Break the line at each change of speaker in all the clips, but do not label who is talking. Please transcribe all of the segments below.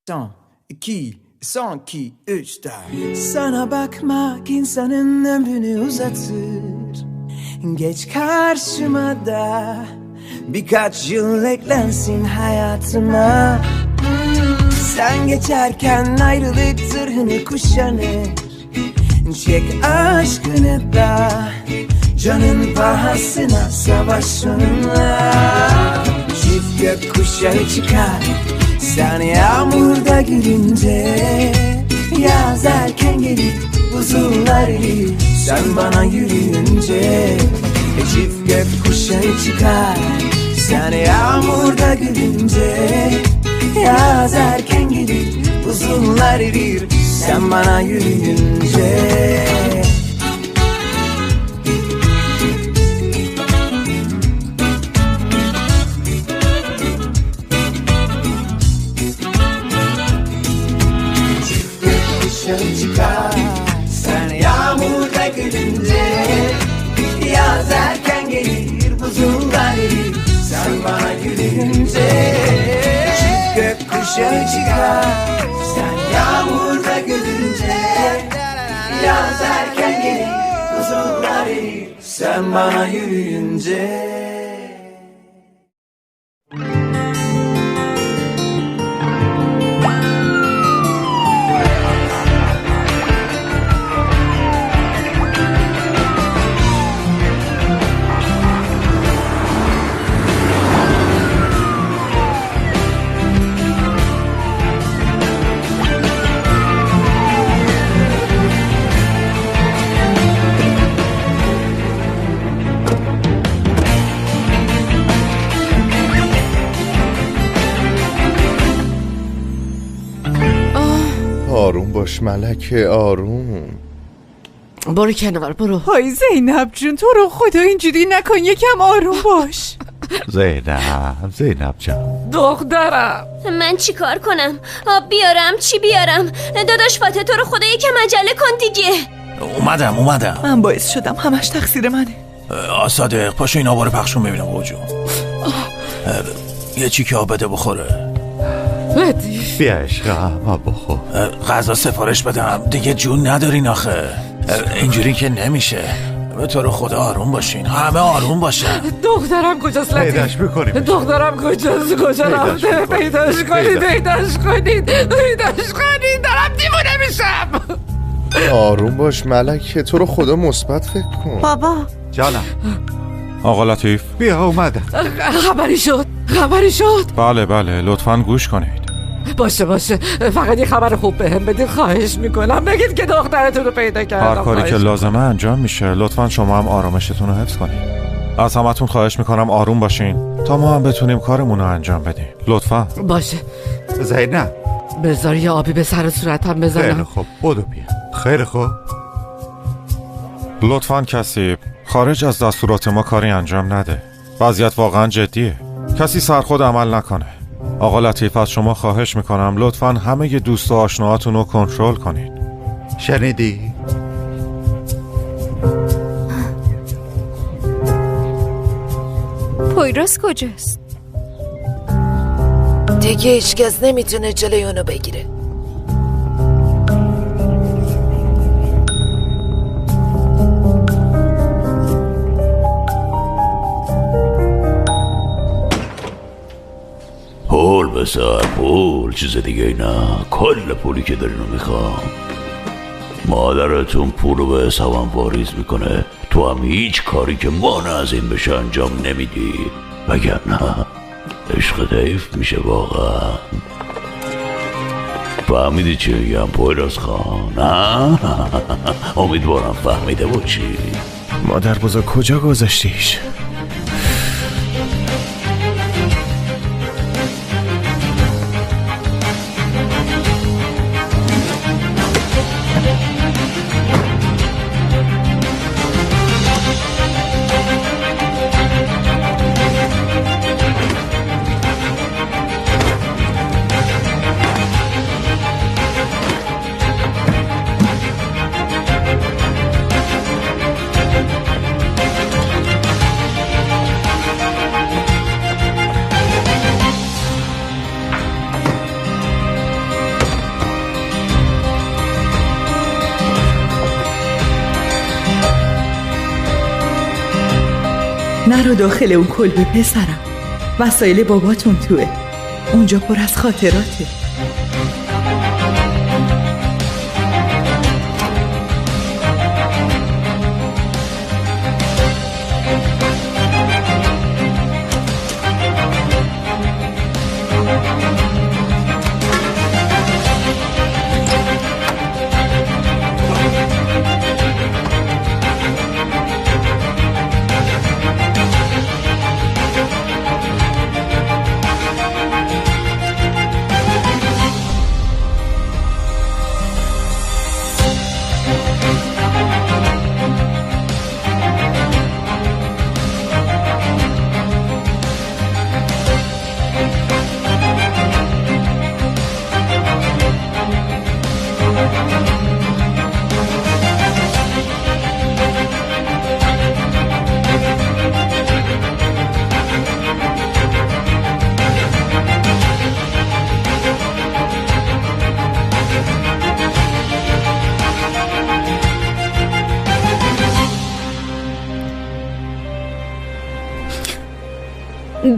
Son, iki, üç, dört. Sana bakmak insanın ömrünü uzatır. Geç karşıma da birkaç yıl eklensin hayatıma. Sen geçerken ayrılık zırhını kuşanır. Çek aşkını da canın pahasına savaş sonuna. Çift gökkuşağı çıkar sen yağmurda gülünce. Yaz erken gelir buzullar erir sen bana yürüyünce. Çift gökkuşağı çıkar sen yağmurda gülünce. Yaz erken gelir buzullar erir sen bana yürüyünce. Çıkar sen yağmurda gülünce. Yaz erken gelir buzullar erir sen bana gülünce. Çift gökkuşağı çıkar sen yağmurda gülünce. Yaz erken gelir buzullar erir sen bana yürüyünce.
آروم باش ملکه آروم.
برو کنار برو.
های زینب جون تو رو خدا اینجوری نکن یکم آروم باش.
زینب جان
دخترم
من چی کار کنم؟ آب بیارم چی بیارم؟ داداش فاطمه تو رو خدا یکم عجله کن دیگه.
اومدم
من باعث شدم همش تقصیر منه.
صادق پاشو این آبا رو پخشون ببینم بابا. یه چی که آب بده بخوره.
بیا عشقم آب بخور.
غذا سفارش بدم دیگه جون ندارین آخه. اینجوری که نمیشه. به تو رو خدا آروم باشین همه آروم باشن.
دخترم کجاست لطیف؟
پیداش میکنیم.
دخترم کجاست؟ کجا رفته؟ پیداش کنید دارم دیوونه میشم.
آروم باش ملکه تو رو خدا مثبت فکر کن.
بابا
جانم
آقا لطیف
بیا اومدم.
خبری شد.
بله لطفاً گوش کنید.
باشه فقط یه خبر خوب بهم بدید خواهش میکنم. بگید که دخترتون رو پیدا کردم.
هر کاری که لازمه انجام میشه. لطفاً شما هم آرامشتون رو حفظ کنید. از همتون خواهش میکنم آروم باشین تا ما هم بتونیم کارمون رو انجام بدیم. لطفاً.
باشه
زینب
بذار یه آبی به سر صورتم بزنم.
خیلی خوب بدو بیا. خیلی خوب.
لطفاً کسی خارج از دستورات ما کاری انجام نده. وضعیت واقعاً جدیه. کسی سرخود عمل نکنه. آقا لطیف از شما خواهش میکنم لطفاً همه ی دوست و آشناهاتون رو کنترل کنید.
شنیدی؟
پویراس کجاست؟
دیگه هیچ کس نمیتونه جلوی اونو بگیره.
پول بسر پول چیز دیگه نه. کل پولی که دارین رو میخوام. مادرتون پول رو به حسابم واریز میکنه. تو هم هیچ کاری که مانع از این بشه انجام نمیدی وگرنه عشق حیف میشه واقعا. فهمیدی چی میگم پویراس خان؟ امیدوارم فهمیده باشی.
مادر بزرگ کجا گذاشتیش؟
نرو داخل اون کلبه پسرم. وسایل باباتون توه، اونجا پر از خاطراته.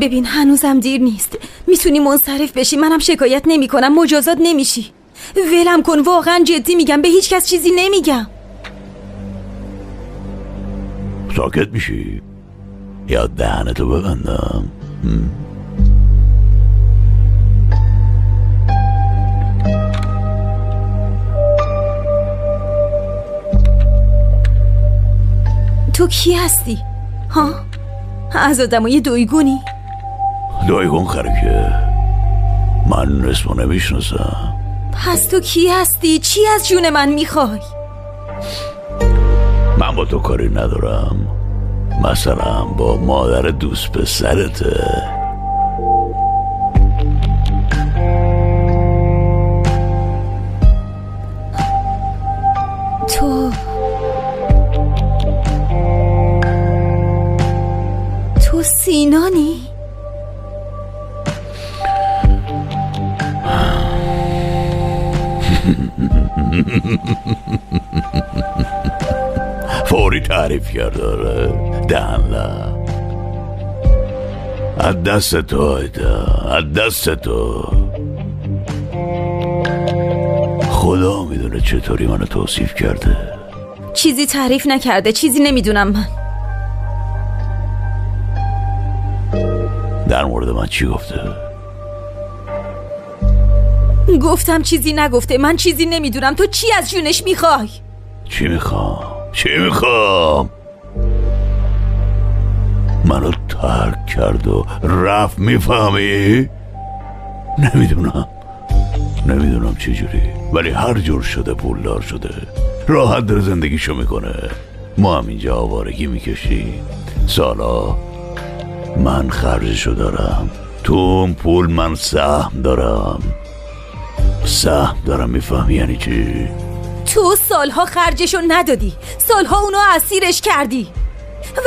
ببین هنوزم دیر نیست، میتونی منصرف بشی. منم شکایت نمی کنم، مجازات نمیشی. ولم کن، واقعا جدی میگم، به هیچ کس چیزی نمیگم.
ساکت میشی یا دهنتو ببندم؟
تو کی هستی؟ ها؟ از آدمای دویگونی؟
دویگون خرکه، من اسمو نمیشناسم.
پس تو کی هستی؟ چی از جون من میخوای؟
من با تو کاری ندارم، مثلا با مادر دوست پسرته.
تو سینانی؟
فوری تعریف کرده. آره دهنلا از دست تو آیده، از دست تو. خدا میدونه چطوری منو توصیف کرده.
چیزی تعریف نکرده، چیزی نمیدونم من.
در مورد من چی گفته؟
گفتم چیزی نگفته، من چیزی نمیدونم. تو چی از جونش میخوای؟
چی میخوام؟ منو ترک کرد و رفت، میفهمی؟ نمیدونم چی جوری، ولی هر جور شده پولدار شده، راحت در زندگیشو میکنه. ما هم اینجا آوارگی میکشیم. سالا من خرجشو دارم، تو اون پول من سهم دارم. میفهمی یعنی چی؟
تو سالها خرجشو ندادی، سالها اونو اسیرش کردی.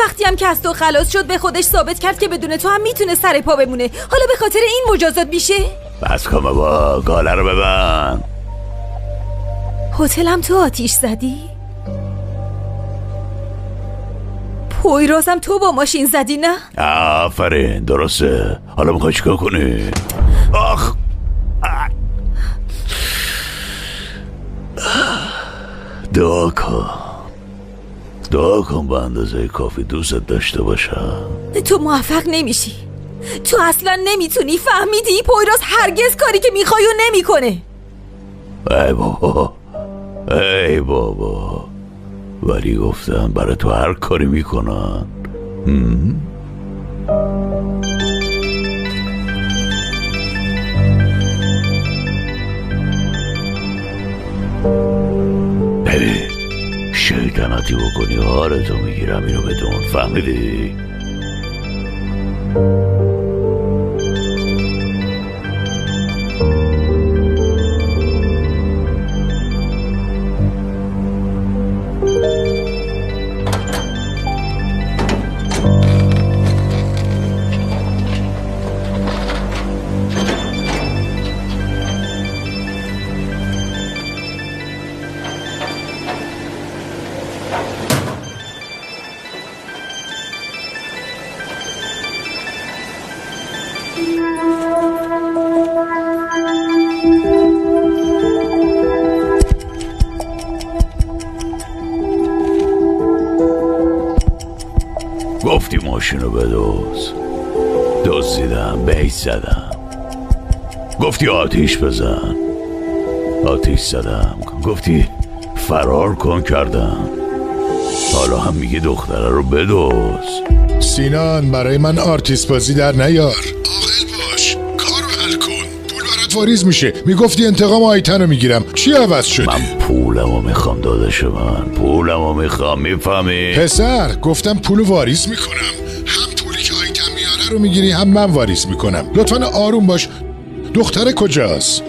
وقتی هم که از تو خلاص شد به خودش ثابت کرد که بدون تو هم میتونه سر پا بمونه. حالا به خاطر این مجازات میشه؟
بس کن بابا، گاله رو ببند.
هتلم تو آتیش زدی؟ پویرازم تو با ماشین زدی نه؟
آفرین، درسته. حالا میخوای چیکار کنی؟ آخ دعا کن به اندازه کافی دوستت داشته باشم. تو
موفق نمیشی، تو اصلا نمیتونی. فهمیدی؟ پویراز هرگز کاری که میخوای و نمیکنه.
ای بابا ولی گفتم برای تو هر کاری میکنن. ببین شیطنتی بکنی حالتو میگیرم، اینو بدون. فهمیدی؟ گفتی ماشینو بدوز، دزدیدم، بهش زدم. گفتی آتیش بزن، آتیش زدم. گفتی فرار کن، کردم. حالا هم میگی دختره رو بدوز.
سینان برای من آرتیست بازی در نیار. عاقل باش، کارو حل کن. پول برات واریز میشه. میگفتی انتقام آیتن رو میگیرم، چی عوض شدی؟
من پولمو میخوام داداش من، پولمو میخوام، میفهمی؟
پسر گفتم پولو واریز میکنم. هم پولی که آیتن میاره رو میگیری، هم من واریز میکنم. لطفا آروم باش. دختره کجاست؟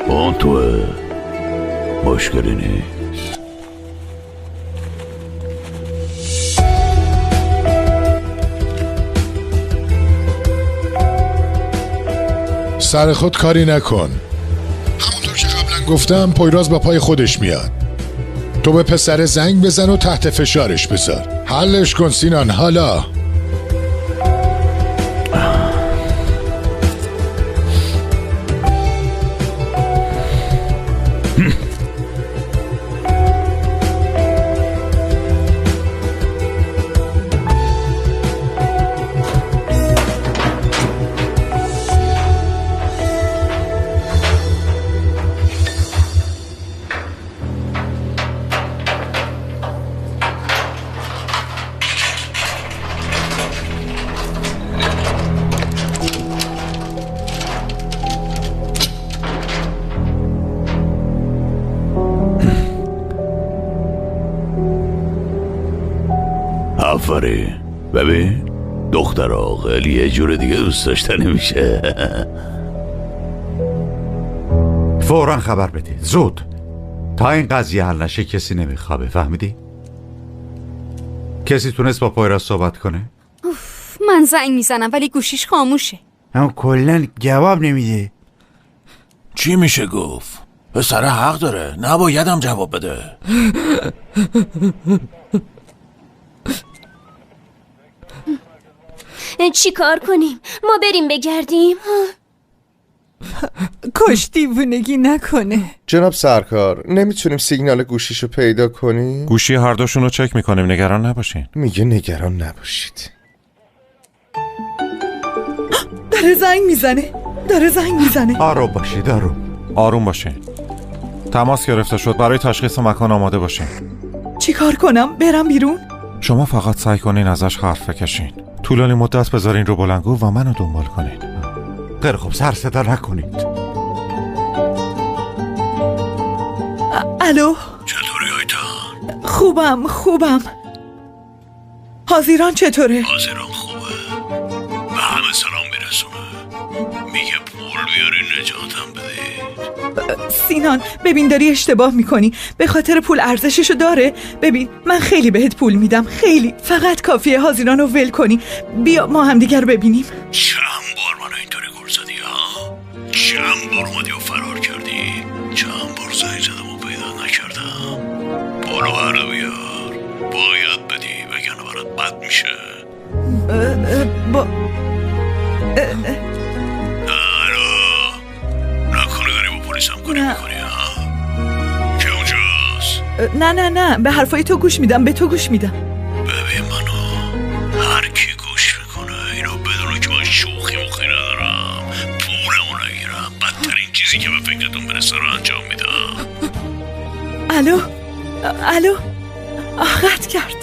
اون توه، مشکلی نیست.
سر خود کاری نکن. همونطور که قبلا گفتم پویراز با پای خودش میاد. تو به پسر زنگ بزن و تحت فشارش بذار. حلش کن سینان. حالا
آفرین. ببین دختر عاقل یه جور دیگه دوست داشتنی میشه.
فوراً خبر بده، زود. تا این قضیه حل نشه کسی نمیخوابه، فهمیدی؟ کسی تونست با پویراز صحبت کنه؟
من زنگ میزنم ولی گوشیش خاموشه.
اما کلن جواب نمیده.
چی میشه گفت؟ پسر حق داره، نبایدم جواب بده.
چی کار کنیم؟ ما بریم بگردیم؟
کاش دیوونگی نکنه.
جناب سرکار، نمیتونیم سیگنال گوشیشو پیدا کنیم؟
گوشی هر دوشون رو چک میکنیم، نگران نباشین.
میگه نگران نباشید.
داره زنگ میزنه.
آروم باشید،
آروم باشین. تماس گرفته شد، برای تشخیص مکان آماده باشین.
چی کار کنم؟ برم بیرون؟
شما فقط سعی کنین ازش حرف بکشین. طولانی مدت بذارین رو بلنگو و منو دنبال کنین.
خیلی خوب، سر صدا نکنید.
الو؟
چطوری آیتان؟
خوبم. حاضیران چطوره؟
حاضیران خوبه، به همه سلام میرسونه. میگه پول بیاری نجاتم بدید.
سینان ببین داری اشتباه میکنی. به خاطر پول ارزششو داره. ببین من خیلی بهت پول میدم، خیلی. فقط کافیه حاضیران رو ول کنی. بیا ما هم دیگر رو ببینیم.
چند بار منو اینطوری گول زدی ها؟ چند بار اومدی و فرار کردی؟ چند بار زنگ زدم و پیدا نکردم؟ پولو برده بیار، باید بدی وگرنه برات بد میشه. نکنه داری با پلیس همکاری میکنی ها؟ که اونجاست؟
نه به حرفای تو گوش میدم، به تو گوش میدم.
ببین منو هر کی گوش میکنه اینو بدونه که من شوخی مخی ندارم، پولمو نگیرم، بدترین چیزی که به فکرتون برسه رو انجام میدم.
الو قطع کرد.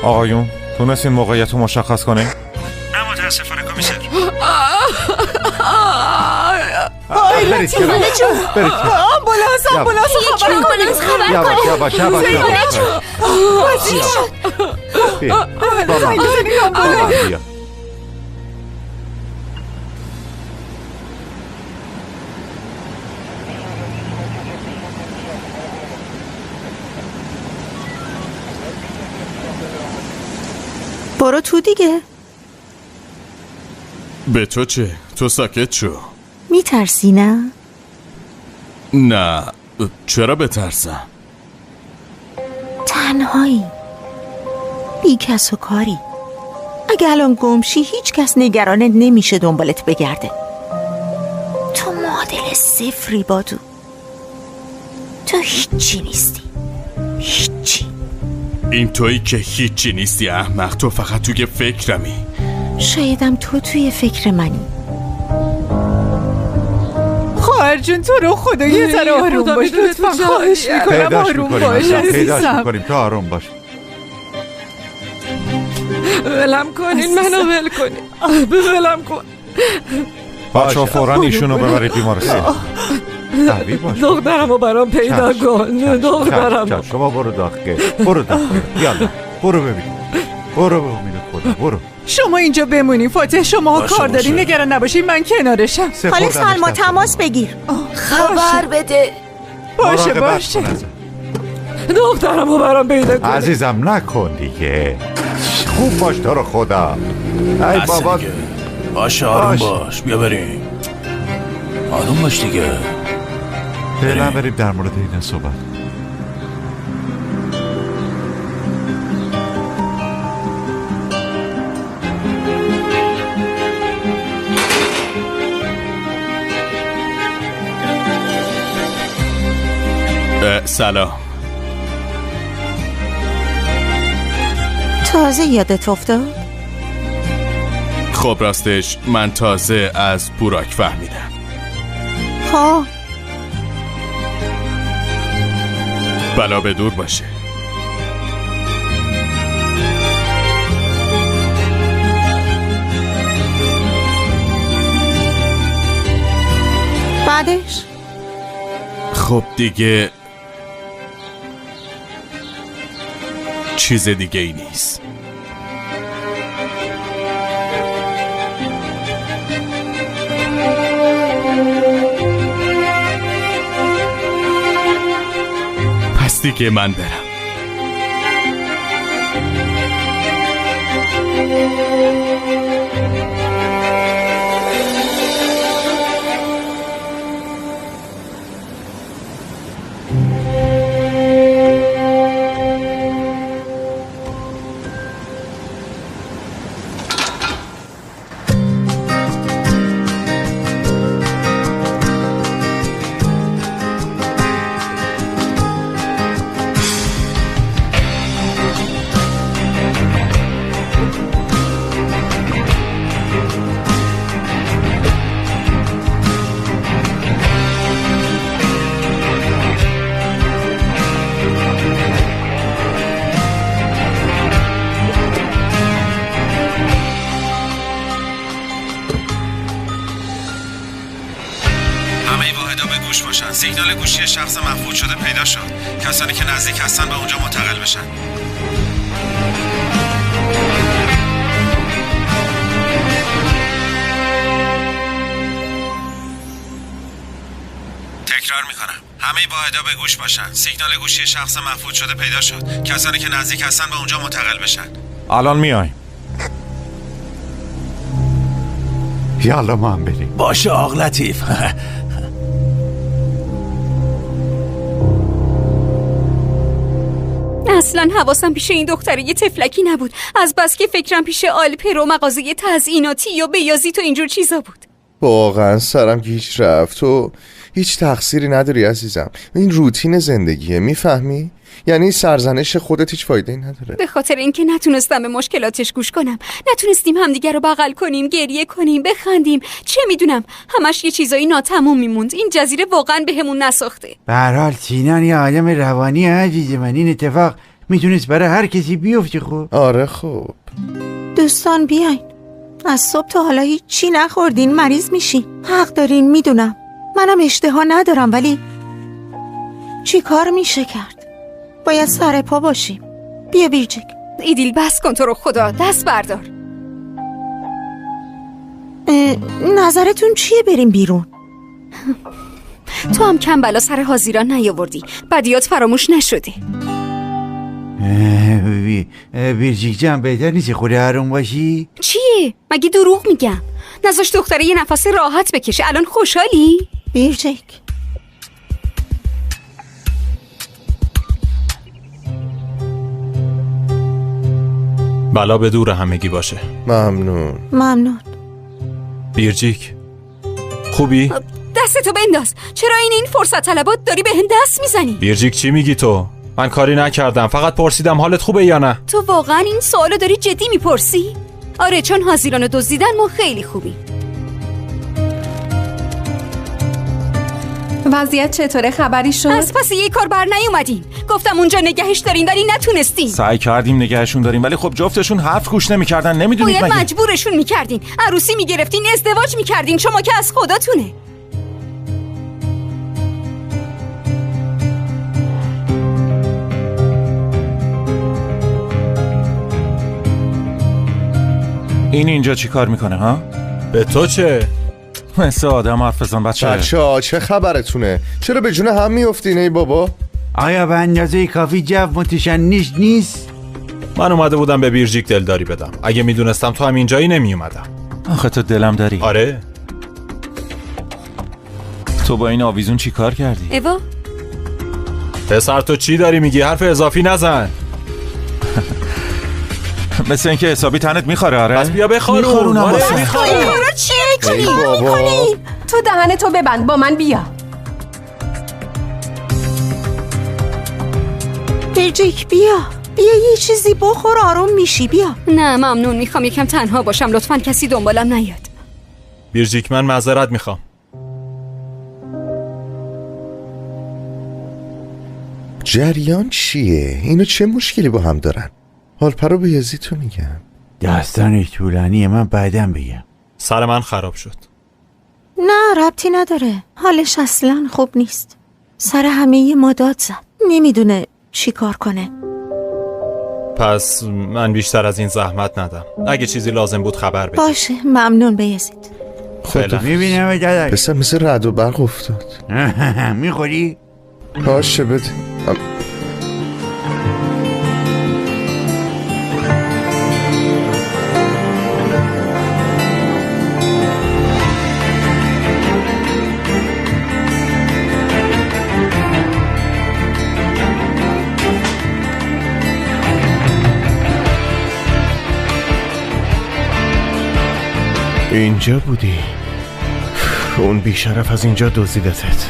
آقایون تونستین موقعیت رو مشخص کنین؟
نه متاسفانه کمیسر.
آمبولانس خبر کنه.
برو تو دیگه.
به تو چه؟ تو ساکت شو.
میترسی نه؟
نه چرا بترسم؟
تنهایی، بی کس و کاری. اگه الان گمشی هیچ کس نگرانت نمیشه دنبالت بگرده. تو معادل صفری تو هیچی نیستی، هیچی.
این تویی که هیچی نیستی احمق. تو فقط توی فکرمی.
شایدم تو توی فکر منی.
خواهر جون تو رو خدا یه ذره آروم باش لطفا. خواهش میکنم آروم باش عزیزم.
تو آروم باش.
ولم کنین منو ول کنین. ولم کن.
بچه فوراً ایشونو ببرید بیمارستان.
دخترمو برام پیدا کن. دخترم.
شما برو داخل. یالا برو ببین. برو به امید خدا برو.
شما اینجا بمونی فاتح. شما کار داری نگران نباشی من کنارشم.
خاله سلما تماس بگیر.
خبر بده.
باشه.
دخترمو برام پیدا کن.
عزیزم نکن دیگه. خوب باش تو رو خدا. ای بابا
باشه آروم باش. بیا بریم. آروم باش دیگه.
فعلا بریم در مورد این صحبت.
سلام.
تازه یادت افتاد؟
خب راستش من تازه از بوراک فهمیدم.
خب
بلا به دور باشه.
بعدش؟
خب دیگه چیز دیگه ای نیست. پس دیگه من برم.
سیگنال گوشی شخص مفقود شده پیدا شد. کسانی که نزدیک هستن به اونجا منتقل بشن. تکرار میکنم. همه واحدا به گوش باشن. سیگنال گوشی شخص مفقود شده پیدا شد. کسانی که نزدیک هستن به اونجا منتقل بشن. الان میایم.
یالا ما هم بریم.
باشه آق لطیف.
اصلا حواسم پیش این دختره یه تفلکی نبود. از بس که فکرم پیش آلپر و مغازه تزییناتی یا بیازیت و اینجور چیزا بود.
واقعا سرم گیج رفت. تو هیچ تقصیری نداری عزیزم. این روتین زندگیه، میفهمی؟ یعنی سرزنش خودت هیچ فایده‌ای نداره.
به خاطر اینکه نتونستم به مشکلاتش گوش کنم، نتونستیم همدیگر رو بغل کنیم، گریه کنیم، بخندیم، چه میدونم، همش یه چیزایی ناتموم میموند. این جزیره واقعا بهمون نساخته.
به هر حال سینان یه آدم روانی عزیز من. این اتفاق میتونست برای هر کسی بیفته. خب
آره خب
دوستان بیاین. از صبح تا حالا هیچ چی نخوردین، مریض میشین. حق دارین، میدونم منم اشتها ندارم، ولی چی کار میشه کرد؟ باید سر پا باشیم. بیا بیرجک.
ایدیل بس کن تو رو خدا، دست بردار.
نظرتون چیه بریم بیرون؟
تو هم کم بلا سر حاضیران نیاوردی، بدیات فراموش نشده.
بیرجک جان بهتر نیست خود آروم باشی؟
چیه؟ مگه دروغ میگم؟ نذاش دختره یه نفس راحت بکشه. الان خوشحالی؟
بیرجک
بلا به دور همگی باشه.
ممنون.
بیرجیک خوبی؟
دستتو بنداز. چرا این فرصت طلبات داری به هم دست میزنی؟
بیرجیک چی میگی تو؟
من کاری نکردم، فقط پرسیدم حالت خوبه یا نه.
تو واقعا این سوالو داری جدی میپرسی؟ آره، چون حاضرانو دزدیدن ما خیلی خوبیم.
وضعیت چطوره؟ خبری شد؟
از پس یه کار بر نیومدین. گفتم اونجا نگهش دارین ولی نتونستین.
سعی کردیم نگهشون داریم ولی خب جفتشون حرف گوش نمی‌کردن. نمیدونید
باید
مگه
مجبورشون میکردین، عروسی میگرفتین، ازدواج میکردین. شما که از خداتونه.
این اینجا چی کار میکنه ها؟
به تو چه؟
مثل آدم حرف بزن
بچه‌ها چه خبرتونه؟ چرا به جون هم میافتین ای بابا؟
آیا به اندازه کافی جو متشنج نیست؟
من اومده بودم به بیرجیک دلداری بدم. اگه میدونستم تو هم اینجایی نمیومدم.
آخه تو دلم داری.
آره.
تو با این آویزون چی کار کردی؟
ایوا؟
پسر تو چی داری میگی؟ حرف اضافی نزن.
مثل اینکه حسابی تنت میخوره. آره
پس بیا بخارون.
میخورون چی میکنی؟ تو دهنتو ببند، با من بیا.
بیرجیک بیا یه چیزی بخور آروم میشی. بیا.
نه ممنون، میخوام یکم تنها باشم. لطفاً کسی دنبالم نیاد.
بیرجیک من معذرت میخوام.
جریان چیه؟ اینو چه مشکلی با هم دارن؟ حال پرو به یزیتو میگم.
داستان طولانیه، من بعدم بگم.
سر من خراب شد.
نه ربطی نداره، حالش اصلا خوب نیست. سر همه ما داد زد، نمیدونه چی کار کنه.
پس من بیشتر از این زحمت ندم. اگه چیزی لازم بود خبر بده.
باشه ممنون به یزید.
خب
میبینم داداش.
پسر مثل رعد و برق افتاد.
میخوری؟
باشه بده. اینجا بودی؟ اون بیشرف از اینجا دزدیدتت.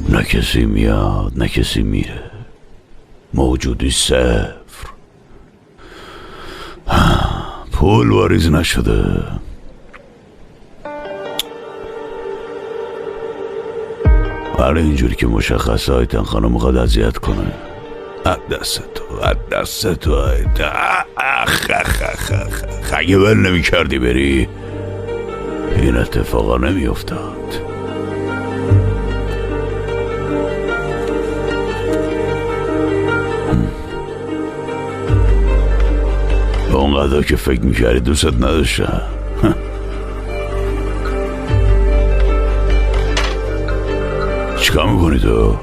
نه کسی میاد نه کسی میره، موجودی صفر. پول واریز نشده. برای اینجوری که مشخصه هایتن خانم میخواد اذیت کنه. دست تو اگه ول نمی کردی بری این اتفاقا نمی افتاد. اونقدر که فکر میکردی دوست نداشتم. چیکار میکنی تو؟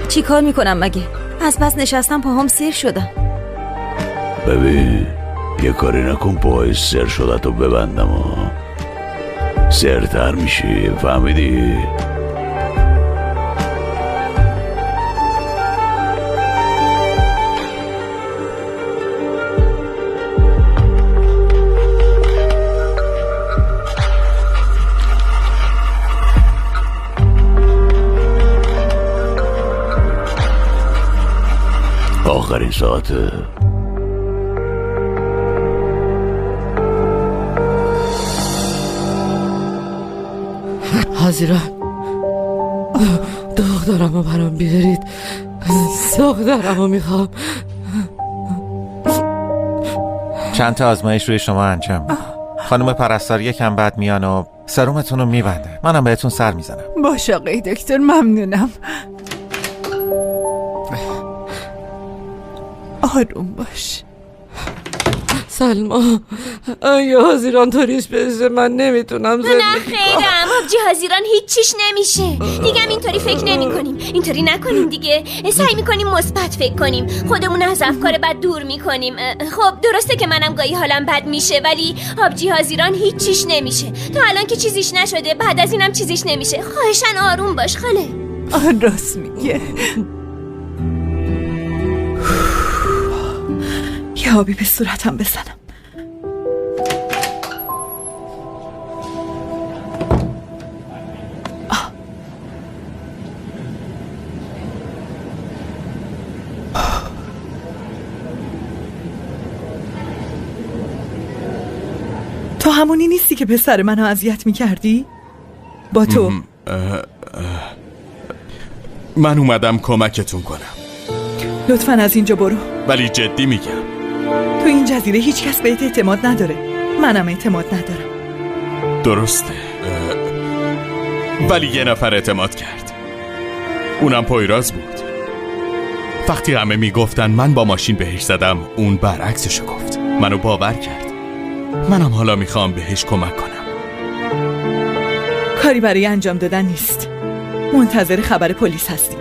چیکار میکنم مگه؟ از بس نشستم پاهام سیر شدم.
ببین یه کاری نکن پاهای سر شده تو ببندم و سرتر میشی، فهمیدی؟ آخرین ساعته.
حاضران دخترمو برام بیارید، دخترمو میخوام.
چند تا آزمایش روی شما انجام میدم. خانم پرستار یکم بعد میان و سرومتون رو میبنده. منم بهتون سر میزنم.
باشه آقای دکتر، ممنونم.
سلما اگه حاضران طوریش بشه من نمیتونم زندگی
نه خیرم آبجی حاضران هیچ چیش نمیشه. دیگه اینطوری فکر نمی کنیم. اینطوری نکنیم دیگه. سعی میکنیم مثبت فکر کنیم. خودمون از افکار بد دور میکنیم. خب درسته که منم گاهی حالم بد میشه ولی آبجی حاضران هیچ چیش نمیشه. تا الان که چیزیش نشده بعد از اینم چیزیش نمیشه. خواهشن آروم باش خاله.
راست میگه. یه آبی به صورتم بزنم. تو همونی نیستی که پسر منو اذیت میکردی؟ با تو
من اومدم کمکتون کنم.
لطفاً از اینجا برو.
ولی جدی میگم
تو این جزیره هیچ کس بهت اعتماد نداره. منم اعتماد ندارم.
درسته ولی یه نفر اعتماد کرد. اونم پویراز بود. وقتی همه میگفتن من با ماشین بهش زدم اون برعکسشو گفت. منو باور کرد. منم حالا میخوام بهش کمک کنم.
کاری برای انجام دادن نیست. منتظر خبر پلیس هستیم.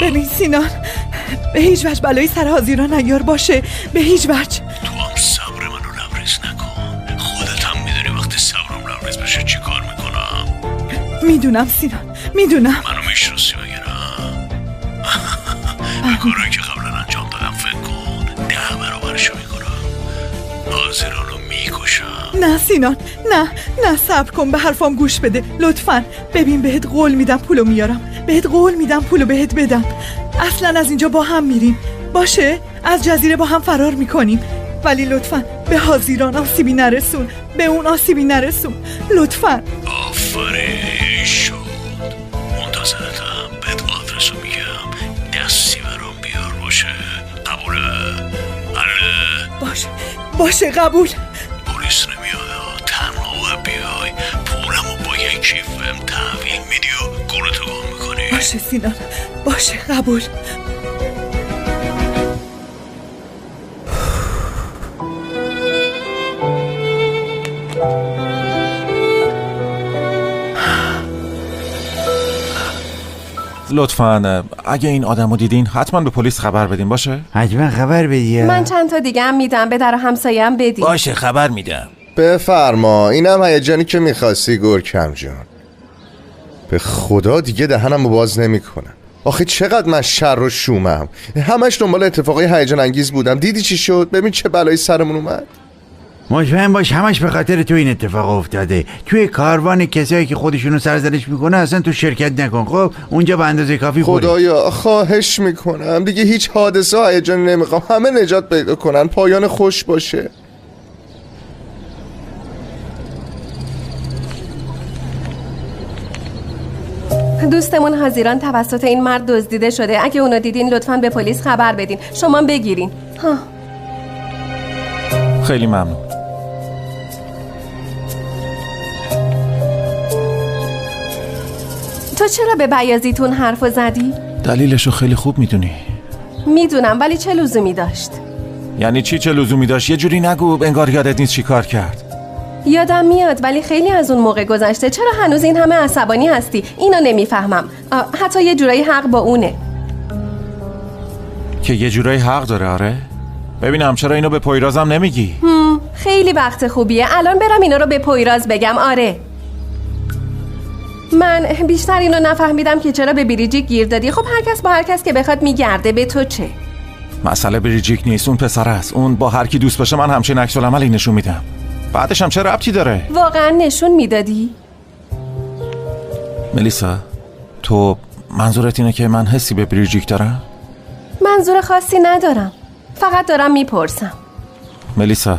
ببین سینان، به هیچ وجه بلایی سر حاضران نیار باشه. به هیچ وجه.
تو هم صبر منو لبریز نکن. خودت هم میدونی وقتی صبرم لبریز بشه چی کار میکنم.
میدونم سینان، میدونم.
منو میشناسی مگه نه؟ کارایی که قبلا انجام دادم فکر کن 10 برابرشو میکنم. حاضرانو میکشم.
نه سینان، نه صبر کن، به حرفام گوش بده لطفاً. ببین بهت قول میدم پولو میارم. بهت قول میدم پولو بهت بدم. اصلا از اینجا با هم میریم باشه؟ از جزیره با هم فرار میکنیم. ولی لطفاً به حاضران آسیبی نرسون. به اون آسیبی نرسون لطفاً.
آفرین شد. منتظرتم. بهت آدرسو میگم. دستی برام بیار باشه. قبوله؟
باشه قبول.
پلیس نمیاد. تنها بیای پولمو با یک کیفم تحویل میدی و گلتو گم میکنی.
باشه سینان، باشه قبول.
لطفاً اگه این آدمو دیدین حتما به پلیس خبر بدین باشه؟
حتما خبر بدی.
من چند تا دیگه هم میدم به در همسایه‌ام بدی.
باشه خبر میدم.
بفرما. اینم هیجانی که میخواستی گرکم جان. به خدا دیگه دهنمو باز نمیکنم. آخه چقدر من شر و شومم. همش دنبال اتفاقای هیجان انگیز بودم. دیدی چی شد؟ ببین چه بلایی سرمون اومد.
مطمئن باش همش به خاطر تو این اتفاق افتاده. توی کاروان کسایی که خودشونو سرزنش میکنه اصلا تو شرکت نکن. خب اونجا به اندازه کافی خوری.
خدایا خواهش میکنم دیگه هیچ حادثه و هیجانی نمیخوام. همه نجات پیدا کنن. پایان خوش باشه.
دوستمون حاضران توسط این مرد دزدیده شده. اگه اونو دیدین لطفاً به پلیس خبر بدین. شما بگیرین.
خیلی ممنون.
تو چرا به بیازیتون حرفو زدی؟
دلیلشو خیلی خوب میدونی.
میدونم ولی چه لزومی داشت؟
یعنی چه لزومی داشت؟ یه جوری نگو انگار یادت نیست چی کار کرد.
یادم میاد ولی خیلی از اون موقع گذشته. چرا هنوز این همه عصبانی هستی؟ اینو نمیفهمم. حتی یه جورایی حق با اونه.
که یه جورایی حق داره. آره ببینم چرا اینو به پویرازم نمیگی؟
خیلی وقت خوبیه الان برم اینا رو به پویراز بگم. آره من بیشتر اینو نفهمیدم که چرا به بریجیک گیر دادی. خب هر کس با هر کس که بخواد میگرده. به تو چه؟
مسئله بریجیک نیست. اون پسر است. اون با هر کی دوست باشه من همچین عکس العملی نشون میدم. بعدش هم چه ربطی داره؟
واقعا نشون میدادی؟
ملیسا تو منظورت اینه که من حسی به بریجیک دارم؟
منظور خاصی ندارم، فقط دارم میپرسم.
ملیسا،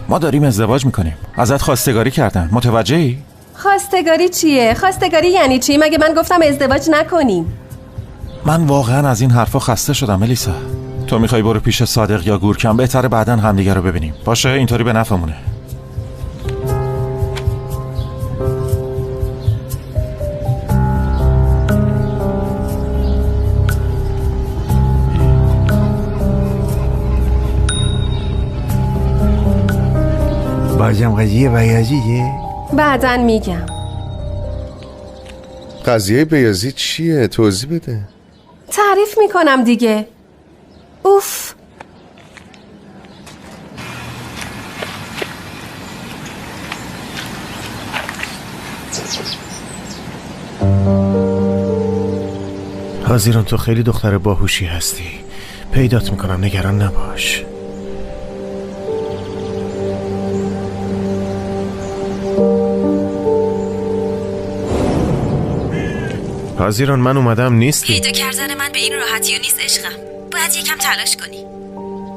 ما داریم ازدواج میکنیم. ازت خواستگاری کردن، متوجهی؟
خواستگاری چیه؟ خواستگاری یعنی چی؟ مگه من گفتم ازدواج نکنیم؟
من واقعا از این حرفا خسته شدم ملیسا. تو میخوای برو پیش صادق یا گورکم؟ بهتره بعداً همدیگه رو ببینیم. باشه، اینطوری به نفعمونه.
بازم قضیه بیازیده؟
بعداً میگم.
قضیه بیازید چیه؟ توضیح بده.
تعریف میکنم دیگه. اوف.
حاضران، تو خیلی دختر باهوشی هستی. پیدات میکنم، نگران نباش. حاضران، من اومدم نیستی.
پیدا کردن من به این راحتی و نیست عشقم. باید یکم تلاش کنی.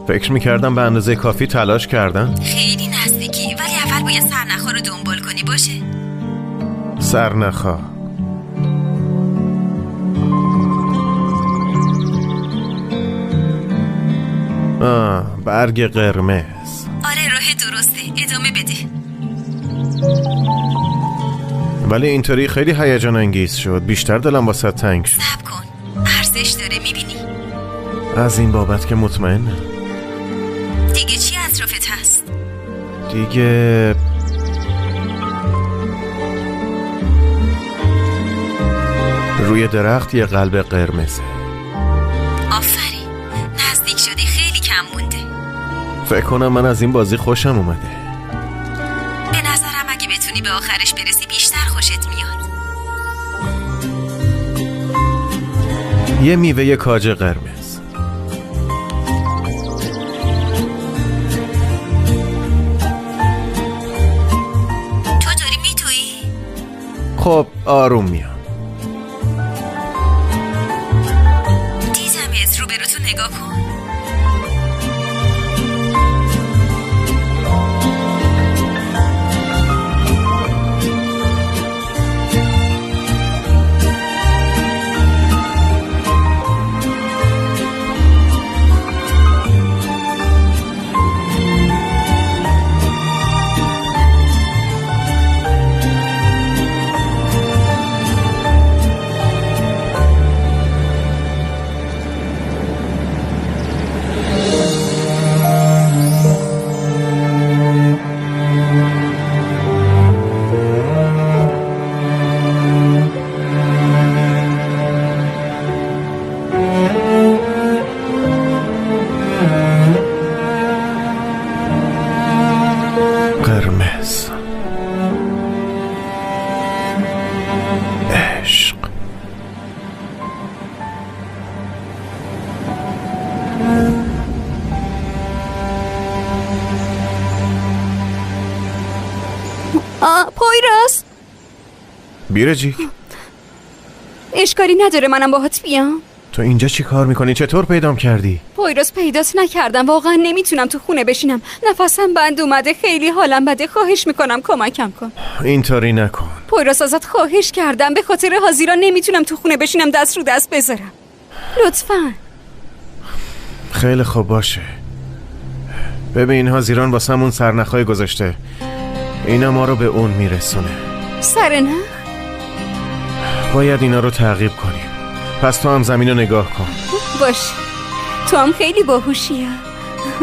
فکر میکردم به اندازه کافی تلاش کردم.
خیلی نزدیکی، ولی اول باید سرنخا رو دنبال کنی. باشه؟
سرنخا. برگ قرمز.
آره، راه درسته، ادامه بده.
ولی اینطوری خیلی هیجان انگیز شد. بیشتر دلم واسه تنگ شد.
صبر کن، ارزش داره، میبینی؟
از این بابت که مطمئنم.
دیگه چی اطرافت هست؟
دیگه روی درخت یه قلب قرمزه.
آفرین، نزدیک شدی، خیلی کم مونده.
فکر کنم من از این بازی خوشم اومده.
به نظرم اگه بتونی به آخرش برسی بیشتر خوشت میاد.
یه میوه کاج قرمز.
تو داری میتویی؟
خب آروم میام.
دیدمت، روبروتو نگاه کن.
قرمز، عشق.
پویراس،
بیرجی،
اشکالی نداره منم باهات بیام؟
تو اینجا چی کار میکنی؟ چطور پیدام کردی؟
پویراس، پیدات نکردم، واقعا نمیتونم تو خونه بشینم. نفسم بند اومده، خیلی حالم بده. خواهش میکنم کمکم کن.
اینطوری نکن
پویراس، ازت خواهش کردم، به خاطر حاضران نمیتونم تو خونه بشینم دست رو دست بذارم. لطفاً.
خیلی خوب باشه. ببین، حاضران واسمون سرنخای گذاشته. اینا ما رو به اون میرسونه.
سرنخ؟
باید اینا رو تعقیب کنیم. پس تو هم زمین رو نگاه کن.
باش، تو هم خیلی باهوشی.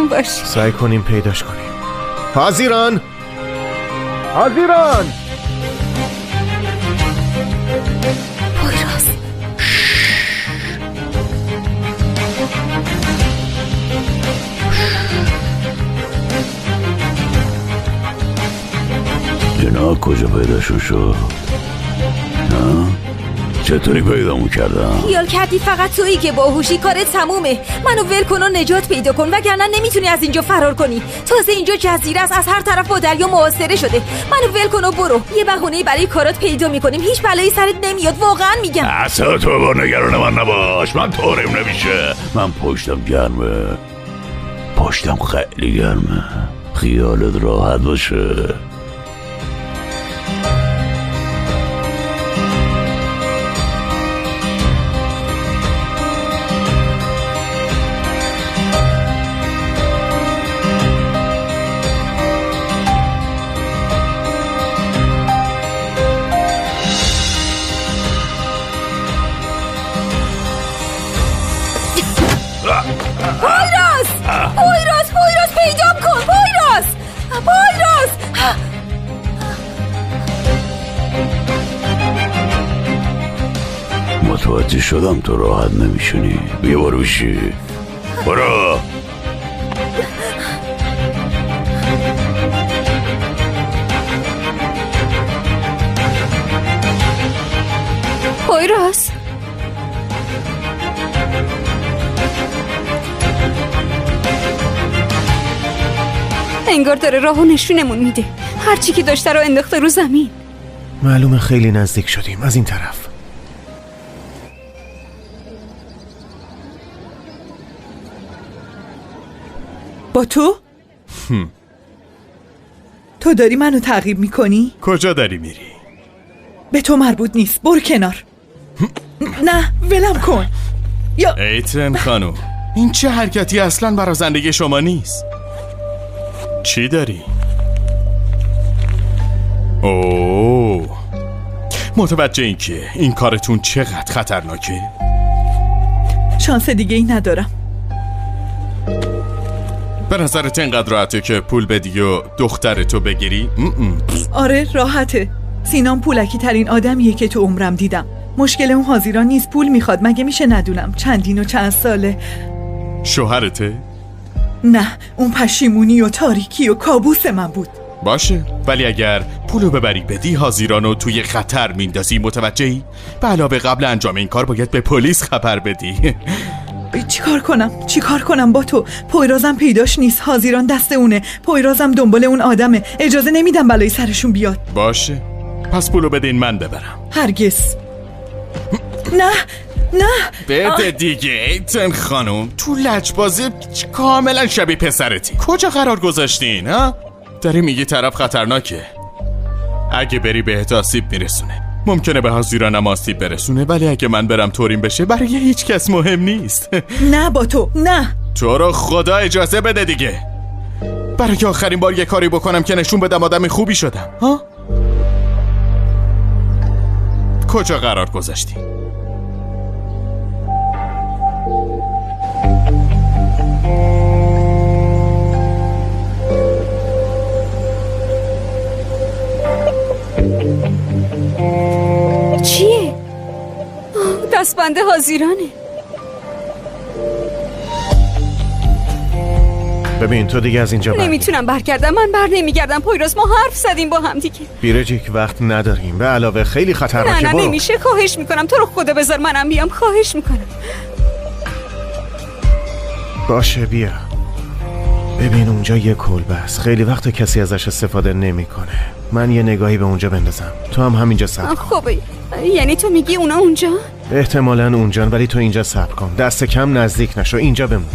باش،
سعی کنیم پیداش کنیم. حاضران، حاضران.
پویراس،
جناب کجا پیداشون شد؟ چطوری پیدامو کردم؟
خیال کردی فقط تویی که باهوشی، کارت تمومه. منو ول کن و نجات پیدا کن، وگرنه نمیتونی از اینجا فرار کنی. تازه اینجا جزیره است، از هر طرف با دریا محاصره شده. منو ول کن و برو، یه بهونه برای کارات پیدا میکنیم. هیچ بلایی سرت نمیاد، واقعا میگم.
اصلا تو با نگران من نباش، من طوریم نمیشه. من پشتم گرمه، پشتم خیلی گرمه، خیالت راحت باشه.
پویراز پیدام کن. پویراز
متوجه شدم تو راحت نمیشونی. بیا برو بشی، برو.
پویراز انگار داره راهو نشونمون میده. هرچی که داشته رو انداخته رو زمین.
معلومه خیلی نزدیک شدیم. از این طرف.
با تو؟ تو داری منو تعقیب میکنی؟
کجا داری میری؟
به تو مربوط نیست، برو کنار. نه ولم کن. یا
ایتن خانوم، این چه حرکتی اصلا برای زندگی شما نیست. چی داری؟ اوه، متوجه این که این کارتون چقدر خطرناکه؟
شانس دیگه ای ندارم.
به نظرت اینقدر راحته که پول بدی و دخترتو بگیری؟
آره راحته. سینام پولکی ترین آدمیه که تو عمرم دیدم. مشکل اون حاضران نیست، پول میخواد. مگه میشه ندونم چندین و چند ساله.
شوهرته؟
نه، اون پشیمونی و تاریکی و کابوس من بود.
باشه، ولی اگر پولو ببری بدی حاضرانو توی خطر میندازی. متوجهی؟ به علاوه قبل انجام این کار باید به پلیس خبر بدی.
چیکار کنم با تو؟ پویرازم پیداش نیست. حاضران دست اونه. پویرازم دنبال اون آدمه. اجازه نمیدم بلای سرشون بیاد.
باشه، پس پولو بدین من ببرم.
هرگز. نه
بده دیگه ایتن خانم. تو لجبازی کاملا شبیه پسرتی. کجا قرار گذاشتین ها؟ داری میگی طرف خطرناکه. اگه بری بهت آسیب میرسونه. ممکنه به حاضرانم آسیب برسونه، ولی اگه من برم طوریم بشه برای هیچ کس مهم نیست.
نه با تو، نه.
تو رو خدا اجازه بده دیگه، برای آخرین بار یه کاری بکنم که نشون بدم آدم خوبی شدم. ها؟ کجا قرار گذاشتی؟
چیه؟ دستبند حاضرانه.
ببین تو دیگه از اینجا
نمیتونم برگردم. من بر نمیگردم. پویراز ما حرف زدیم با هم دیگه.
بیرجیک وقت نداریم. به علاوه خیلی خطرناکه.
نه نمیشه. خواهش میکنم تو رو خدا بذار منم بیام. خواهش میکنم.
باشه بیا. ببین اونجا یه کلبه است. خیلی وقت کسی ازش استفاده نمیکنه. من یه نگاهی به اونجا بندازم. تو هم همینجا صبر کن.
خب یعنی تو میگی اونا اونجا؟
احتمالاً اونجان، ولی تو اینجا صبر کن. دست کم نزدیک نشو. اینجا بمون.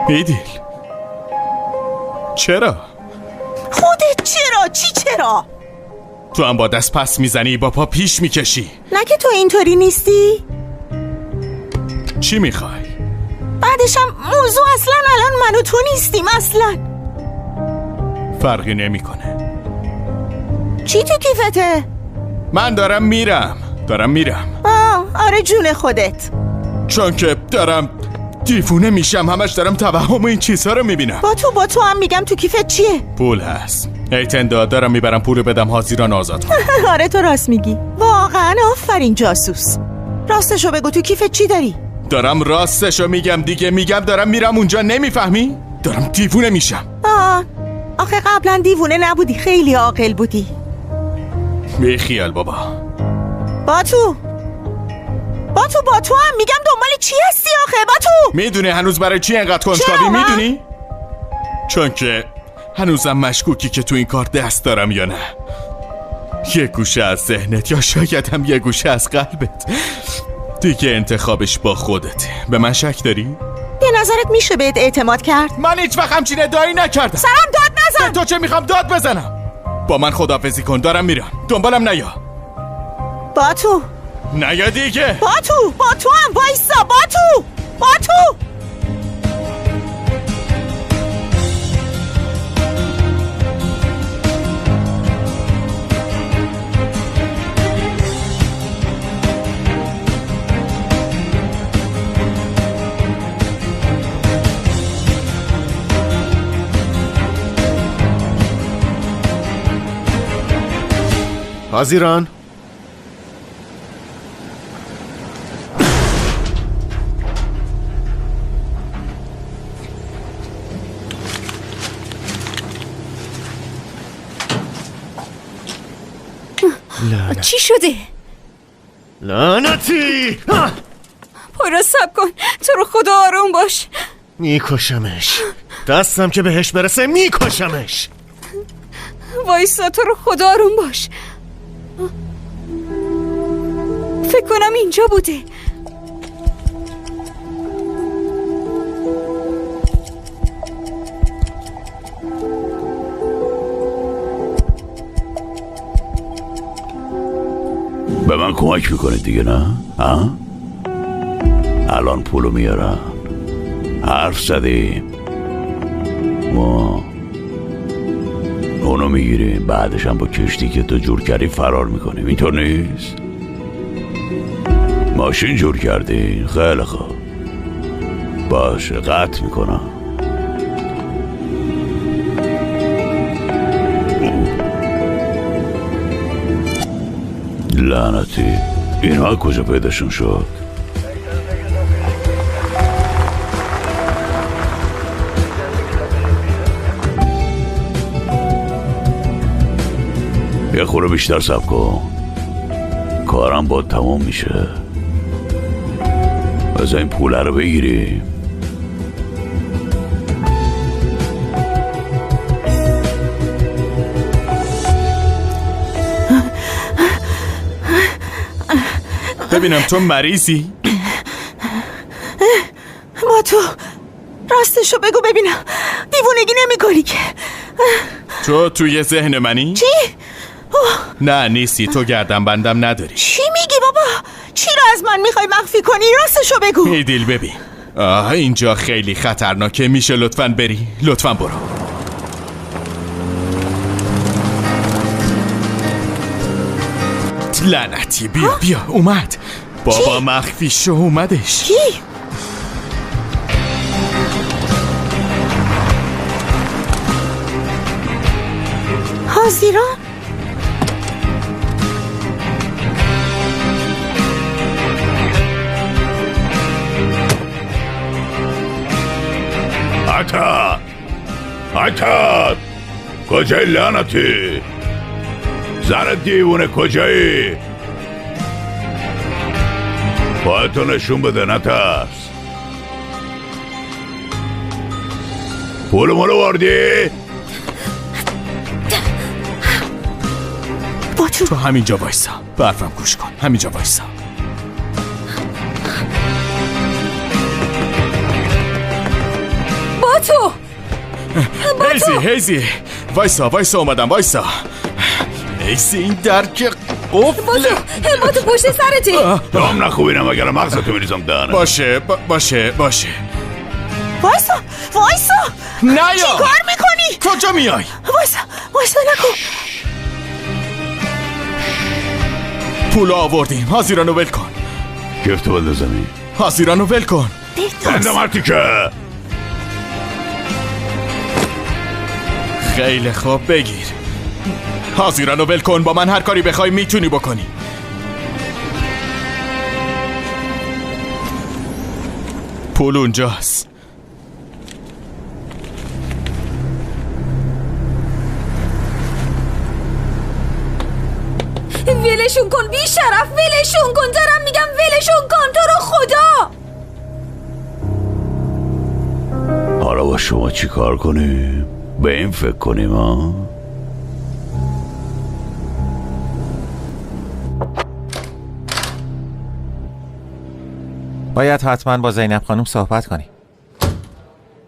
ایدیل چرا؟
خودت چرا؟ چرا؟
تو هم با دست پس میزنی، با پا پیش میکشی.
نه که تو اینطوری نیستی؟
چی میخوای؟
بعدشم موضوع اصلا الان من و تو نیستیم اصلا.
فرقی نمیکنه.
چی تو کیفته؟
من دارم میرم.
آره جون خودت.
چون که دارم دیوونه میشم، همش دارم توهم این چیزها رو میبینم.
با تو هم میگم تو کیفت چیه؟
پول هست. ایتندا دارم میبرم پول بدم حاضران آزاد کنم.
آره تو راست میگی. واقعا آفرین جاسوس. راستشو بگو تو کیفت چی داری؟
دارم راستشو میگم دیگه. میگم دارم میرم اونجا، نمیفهمی؟ دارم دیوونه میشم.
آخه قبلا دیوونه نبودی، خیلی عاقل بودی.
بی خیال بابا.
با تو هم میگم دنبال چی هستی آخه؟ با تو
میدونی هنوز برای چی انقدر کنجکاوی؟ میدونی؟ چون که هنوزم مشکوکی که تو این کار دست دارم یا نه. یه گوشه از ذهنت یا شاید هم یه گوشه از قلبت. دیگه انتخابش با خودته. به من شک داری؟
به نظرت میشه بهت اعتماد کرد؟
من هیچ وقت همچین ادعایی نکردم.
سرم داد نزن.
تو چه میخوام داد بزنم؟ با من خداحافظی کن، دارم میرم. دنبالم نیا.
با تو
نیا دیگه.
با تو هم وایسا. با تو
حاضران؟
چی شده؟
لعنتی!
پویراز صبر کن، تو رو خدا آروم باش.
میکشمش. دستم که بهش برسه میکشمش.
وایسا، تو رو خدا آروم باش. فکر کنم اینجا بوده.
به من کمک میکنید دیگه نه؟ الان پولو میارن. حرف زدیم، ما اونو میگیریم، بعدش هم با کشتی که تو جور کردی فرار میکنیم. اینطور نیست؟ ماشین جور کردی؟ خیلی خوب، باشه قطع میکنم. لعنتی، اینها کجا پیداشون شد؟ یه خورده بیشتر صبر کن، کارم باید تمام میشه. بذار این پوله رو بگیریم.
ببینم تو مریضی؟
با تو راستشو بگو ببینم دیوونگی نمی کنی که؟
تو توی ذهن منی؟
چی؟
نه نیستی، تو گردن بندم نداری.
چی میگی بابا؟ چی رو از من میخوای مخفی کنی؟ راستشو بگو.
ایدیل ببین، اینجا خیلی خطرناکه، میشه لطفاً بری؟ لطفاً برو. لعنتی، بیا اومد. بابا مخفی شو، اومدش.
کی؟ حاضران؟
عطا کجای لعنتی؟ زن دیوونه کجایی؟ پایتو نشون بده، نترس. پول مالو واردی؟
تو همینجا وایسا، برفم گوش کن، همینجا وایسا.
با تو
هیزی وایسا اومدم، وایسا. هیزی این در که قفله.
با تو پشت سرتی.
دام نخوبینم اگر مغزتو میریزم دهنه.
باشه
وایسا
نیا.
چی کار میکنی؟
کجا میای؟
واسه نکن.
پولو آوردیم. حاضرانو ول کن.
گفتو بده زمین.
حاضرانو ول کن.
بنده مرتیکه.
خیلی خوب بگیر. حاضرانو ول کن. با من هر کاری بخوای میتونی بکنی. پول اونجاست.
ولشون کن بی شرف، ولشون کن، دارم میگم ولشون کن، تو رو خدا.
حالا با شما چی کار کنیم؟ به این فکر کنیم ها؟
باید حتما با زینب خانم صحبت کنی.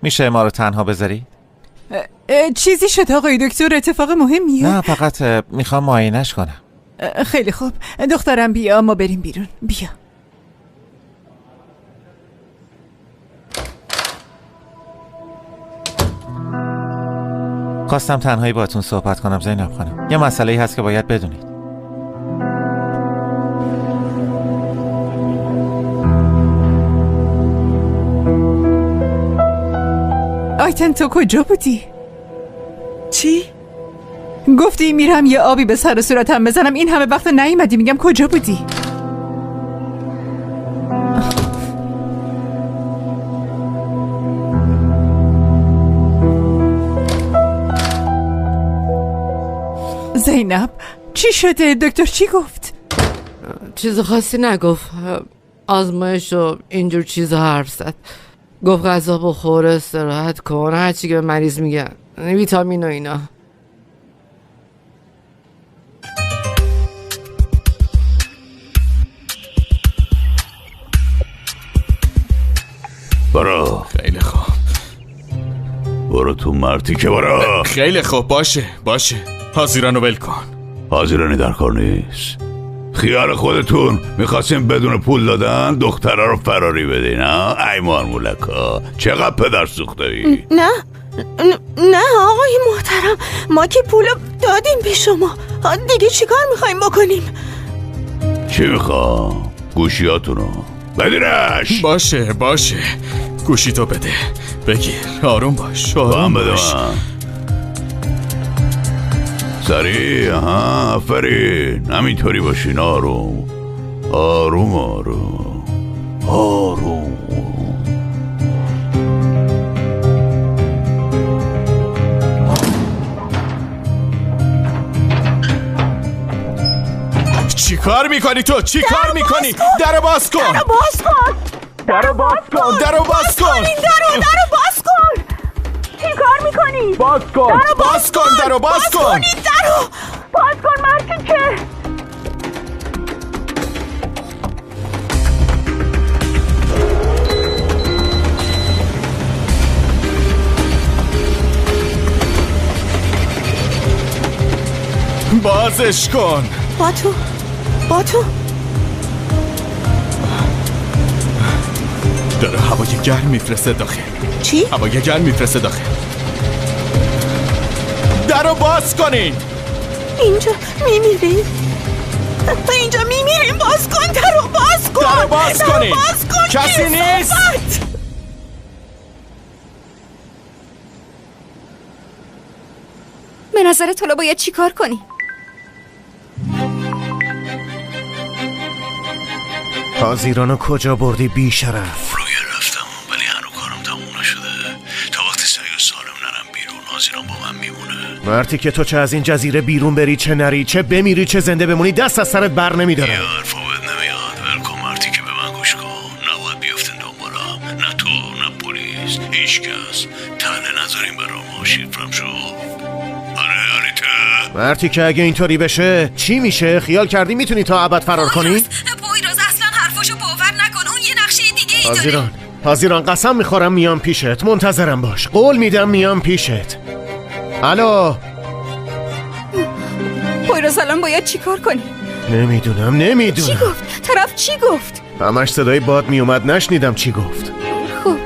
میشه ما رو تنها بذاری؟
چیزی شد آقای دکتر؟ اتفاق مهمیه؟
نه، فقط میخوام معاینش کنم.
خیلی خوب دخترم، بیا ما بریم بیرون. بیا.
خواستم تنهایی باهاتون صحبت کنم زینب خانم. یه مسئله‌ای هست که باید بدونید.
آیتن تو کجا بودی؟
چی؟
گفتی میرم یه آبی به سر و صورتم بزنم، این همه وقت نیومدی. میگم کجا بودی؟ زینب چی شده؟ دکتر چی گفت؟
چیز خاصی نگفت. آزمایش و اینجور چیزا حرف زد. گفت غذا بخور، استراحت کن، هرچی که به مریض میگن، ویتامین و اینا.
برو.
خیلی خوب.
برو تو مرتیکه برو.
خیلی خوب. باشه. حاضرانو ول کن.
حاضرانی در کار نیست. خیال خودتون میخواستیم بدون پول دادن دختره رو فراری بدین ها؟ ایمان مولکا چقدر پدر سوخته ای؟
نه آقای محترم، ما که پولو دادیم به شما. دیگه چیکار میخوایم بکنیم؟
چی میخوام؟ گوشیاتونو بدینش.
باشه گوشی تو بده. بگیر. آروم باش.
آروم باش. سریع. آفرین. همینطوری باشین. آروم.
چی کار میکنی تو؟ چی کار میکنی؟ درو باز کن.
چی کار میکنی؟
باز کن. درو باز کن.
باز کن مرتیکه.
بازش کن.
با تو
داره هوای گرم میفرسته داخل.
چی؟
هوای گرم میفرسته داخل. درو باز کنین.
اینجا میمیریم. باز کن. درو باز کنین.
کسی نیست.
به نظرت حالا باید چی کار کنی؟
حاضرانو کجا بردی بی شرف؟
روی رفتم ولی هنو کارم تموم نشده. تا وقتی سعی و سالم نرم بیرون حاضران با من میمونه.
مرتی که تو چه از این جزیره بیرون بری، چه نری، چه بمیری، چه زنده بمونی، دست از سرت بر نمیداره.
یه حرفا بهت نمیاد. ولکن مرتی که به من گوش کن. نباید بیافتن دنبالم. نه تو نه پلیس، هیچ کس. تله نذاریم برام. شیفرم شو. آره تو.
مرتی که اگه اینطوری بشه چی میشه؟ خیال کردی میتونی تا ابد فرار کنی؟
پویراز اصلا حرفاشو باور نکن. اون یه نقشه دیگه ای داره.
حاضران قسم میخورم میام پیشت. منتظرم باش. قول میدم میام پیشت. الو.
پویراز الان باید چی کار کنی؟
نمیدونم.
چی گفت؟ طرف چی گفت؟
همش صدای باد میومد، نشنیدم چی گفت.
خب